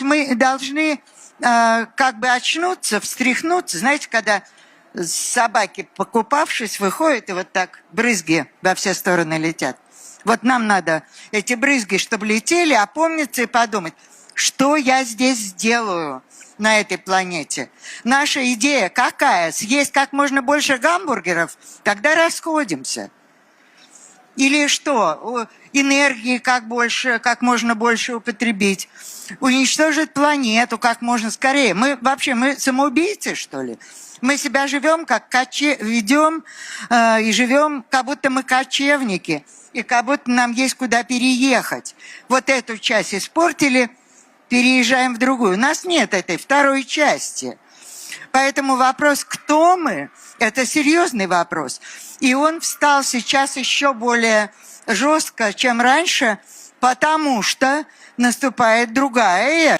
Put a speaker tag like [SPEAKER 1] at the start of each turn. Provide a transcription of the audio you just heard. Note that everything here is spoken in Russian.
[SPEAKER 1] Мы должны как бы очнуться, встряхнуться. Знаете, когда собаки, покупавшись, выходят, и вот так брызги во все стороны летят. Вот нам надо эти брызги, чтобы летели, опомниться и подумать, что я здесь делаю на этой планете. Наша идея какая? Съесть как можно больше гамбургеров, тогда расходимся. Или что? Энергии как можно больше употребить. Уничтожить планету как можно скорее. Мы самоубийцы, что ли? Мы себя ведем и живем, как будто мы кочевники, и как будто нам есть куда переехать. Вот эту часть испортили, переезжаем в другую. У нас нет этой второй части. Поэтому вопрос, кто мы, это серьезный вопрос. И он встал сейчас еще более жестко, чем раньше, потому что наступает другая эра.